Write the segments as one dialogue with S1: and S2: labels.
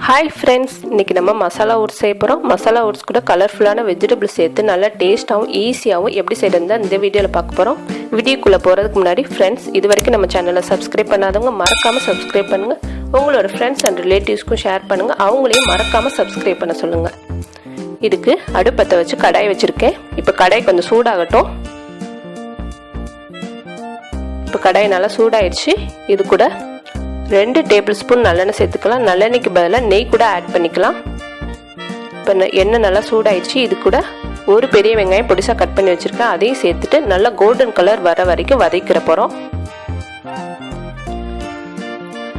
S1: Hi friends, இன்னைக்கு நம்ம masala oats செய்ய போறோம். மசாலா ஓட்ஸ் கூட கலர்ஃபுல்லான வெஜிடபிள்ஸ் சேர்த்து நல்ல டேஸ்டாவும் ஈஸியாவும் எப்படி செய்யறதுன்னு இந்த வீடியோல பார்க்க போறோம். வீடியோக்குள்ள போறதுக்கு முன்னாடி फ्रेंड्स, இதுவரைக்கும் நம்ம சேனலை சப்ஸ்கிரைப் பண்ணாதவங்க மறக்காம சப்ஸ்கிரைப் பண்ணுங்க. உங்களோட फ्रेंड्स அண்ட் ரிலேட்டிவ்ஸ்க்கும் ஷேர் பண்ணுங்க. அவங்களையும் மறக்காம சப்ஸ்கிரைப் பண்ண சொல்லுங்க. இதுக்கு அடுப்பத்தை வச்சு கடாய் வச்சிருக்கேன். இப்போ கடாய் கொஞ்சம் சூடாகட்டும். இப்போ கடாய் நல்லா சூடாயிடுச்சு. இது கூட 2 டேபிள் ஸ்பூன் நல்லெண்ணெய் சேர்த்துக்கலாம். நல்லெண்ணெய்க்கு பதிலாக நெய் கூட ஆட் பண்ணிக்கலாம். இப்போ எண்ணெய் நல்லா சூடாயிடுச்சு. இது கூட ஒரு பெரிய வெங்காயம் பொடிசாக கட் பண்ணி வச்சுருக்கேன். அதையும் சேர்த்துட்டு நல்லா கோல்டன் கலர் வர வரைக்கும் வதக்கிற போகிறோம்.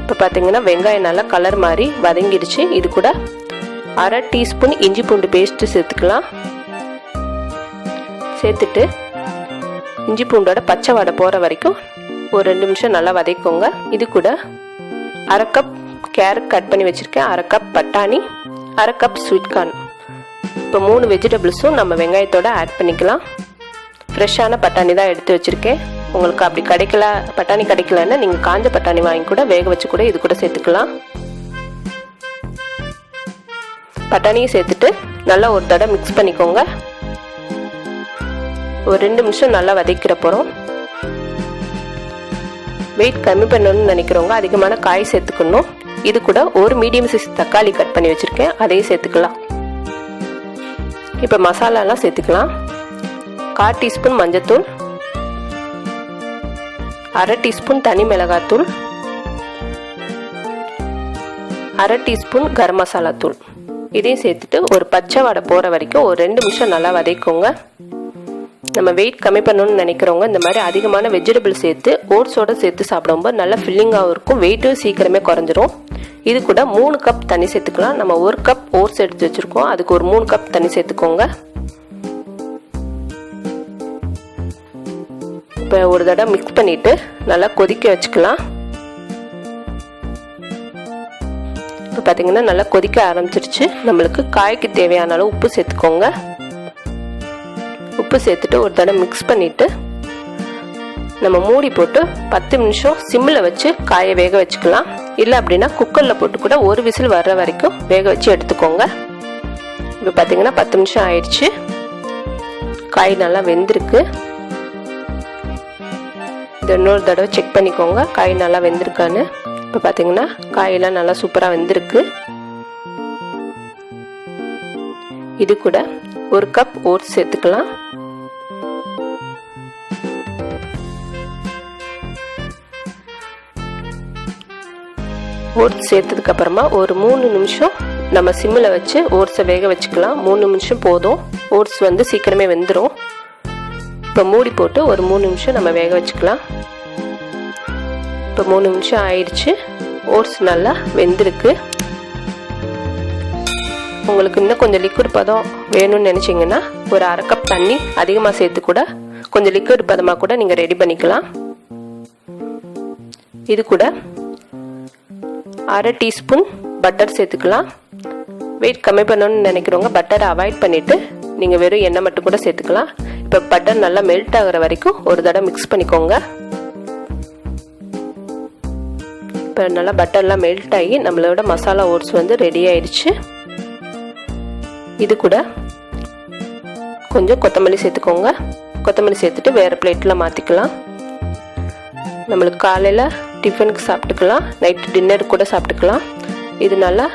S1: இப்போ பார்த்தீங்கன்னா வெங்காயம் நல்லா கலர் மாதிரி வதங்கிடுச்சு. இது கூட 1/2 டீஸ்பூன் இஞ்சி பூண்டு பேஸ்ட்டு சேர்த்துக்கலாம். சேர்த்துட்டு இஞ்சி பூண்டோட பச்சை வாடை போகிற வரைக்கும் ஒரு 2 நிமிஷம் நல்லா வதக்கிக்கோங்க. இது கூட 1/2 கப் கேரட் கட் பண்ணி வச்சுருக்கேன், 1/2 கப் பட்டாணி, 1/2 கப் ஸ்வீட் கார்ன். இப்போ 3 வெஜிடபிள்ஸும் நம்ம வெங்காயத்தோடு ஆட் பண்ணிக்கலாம். ஃப்ரெஷ்ஷான பட்டாணி தான் எடுத்து வச்சுருக்கேன். உங்களுக்கு அப்படி பட்டாணி கிடைக்கலன்னா நீங்கள் காஞ்ச பட்டாணி வாங்கி கூட வேக வச்சு கூட இது கூட சேர்த்துக்கலாம். பட்டாணியை சேர்த்துட்டு நல்லா ஒரு தடவை மிக்ஸ் பண்ணிக்கோங்க. ஒரு 2 நிமிஷம் நல்லா வதக்கிற போகிறோம். வெயிட் கம்மி பண்ணணும்னு நினைக்கிறவங்க அதிகமான காய் சேர்த்துக்கணும். இது கூட ஒரு மீடியம் சைஸ் தக்காளி கட் பண்ணி வச்சுருக்கேன், அதையும் சேர்த்துக்கலாம். இப்போ மசாலாலாம் சேர்த்துக்கலாம். 1/4 டீஸ்பூன் மஞ்சத்தூள், 1/2 டீஸ்பூன் தனி மிளகாத்தூள், 1/2 டீஸ்பூன் கரம் மசாலா தூள். இதையும் சேர்த்துட்டு ஒரு பச்சை வாடை போகிற வரைக்கும் ஒரு 2 நிமிஷம் நல்லா வதக்கிக்கோங்க. நம்ம வெயிட் கம்மி பண்ணணும்னு நினைக்கிறவங்க இந்த மாதிரி அதிகமான வெஜிடபிள் சேர்த்து ஓட்ஸோடு சேர்த்து சாப்பிடும்போது நல்லா ஃபில்லிங்காகவும் இருக்கும். வெயிட்டும் சீக்கிரமே குறைஞ்சிரும். இது கூட 3 கப் தண்ணி சேர்த்துக்கலாம். நம்ம 1 கப் ஓட்ஸ் எடுத்து வச்சுருக்கோம், அதுக்கு ஒரு 3 கப் தண்ணி சேர்த்துக்கோங்க. இப்போ ஒரு தடவை மிக்ஸ் பண்ணிவிட்டு நல்லா கொதிக்க வச்சுக்கலாம். இப்போ பார்த்தீங்கன்னா நல்லா கொதிக்க ஆரம்பிச்சிருச்சு. நம்மளுக்கு காய்க்கு தேவையான அளவு உப்பு சேர்த்துக்கோங்க. உப்பு சேர்த்துட்டு ஒரு தடவை மிக்ஸ் பண்ணிவிட்டு நம்ம மூடி போட்டு 10 நிமிஷம் சிம்மில் வச்சு காயை வேக வச்சுக்கலாம். இல்லை அப்படின்னா குக்கரில் போட்டு கூட ஒரு விசில் வர்ற வரைக்கும் வேக வச்சு எடுத்துக்கோங்க. இப்போ பார்த்தீங்கன்னா 10 நிமிஷம் ஆயிடுச்சு. காய் நல்லா வெந்திருக்கு. இது இன்னொரு தடவை செக் பண்ணிக்கோங்க காய் நல்லா வெந்திருக்கான்னு. இப்போ பார்த்தீங்கன்னா காயெல்லாம் நல்லா சூப்பராக வெந்திருக்கு. இது கூட 1 கப் ஓட்ஸ் சேர்த்துக்கலாம். ஓட்ஸ் சேர்த்ததுக்கு அப்புறமா ஒரு 3 நிமிஷம் நம்ம சிம்மில் வச்சு ஓட்ஸை வேக வச்சுக்கலாம். 3 நிமிஷம் போதும். ஓட்ஸ் சீக்கிரமே வெந்துடும். இப்போ மூடி போட்டு ஒரு 3 நிமிஷம் நம்ம வேக வச்சுக்கலாம். இப்போ 3 நிமிஷம் ஆயிடுச்சு. ஓட்ஸ் நல்லா வெந்திருக்கு. உங்களுக்கு இன்னும் கொஞ்சம் லிக்விட் பதம் வேணும்னு நினச்சிங்கன்னா ஒரு 1/2 கப் தண்ணி அதிகமாக சேர்த்து கூட கொஞ்சம் லிக்விட் பதமாக கூட நீங்கள் ரெடி பண்ணிக்கலாம். இது கூட 1/2 டீஸ்பூன் பட்டர் சேர்த்துக்கலாம். வெயிட் கம்மி பண்ணணும்னு நினைக்கிறவங்க பட்டரை அவாய்ட் பண்ணிவிட்டு நீங்கள் வெறும் எண்ணெய் மட்டும் கூட சேர்த்துக்கலாம். இப்போ பட்டர் நல்லா மெல்ட் ஆகிற வரைக்கும் ஒரு தடவை மிக்ஸ் பண்ணிக்கோங்க. இப்போ நல்லா பட்டர்லாம் மெல்ட் ஆகி நம்மளோட மசாலா ஓட்ஸ் ரெடி ஆயிடுச்சு. இது கூட கொஞ்சம் கொத்தமல்லி சேர்த்துக்கோங்க. கொத்தமல்லி சேர்த்துட்டு வேறு பிளேட்டில் மாற்றிக்கலாம். நம்மளுக்கு காலையில் டிஃபனுக்கு சாப்பிட்டுக்கலாம், நைட்டு டின்னருக்கு கூட சாப்பிட்டுக்கலாம். இது நல்லா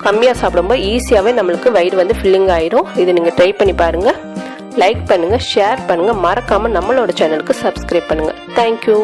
S1: கம்மியாக சாப்பிடும்போது ஈஸியாகவே நம்மளுக்கு வயிறு ஃபில்லிங் ஆயிரும். இது நீங்கள் ட்ரை பண்ணி பாருங்கள். லைக் பண்ணுங்கள், ஷேர் பண்ணுங்கள், மறக்காமல் நம்மளோட சேனலுக்கு சப்ஸ்கிரைப் பண்ணுங்கள். தேங்க்யூ.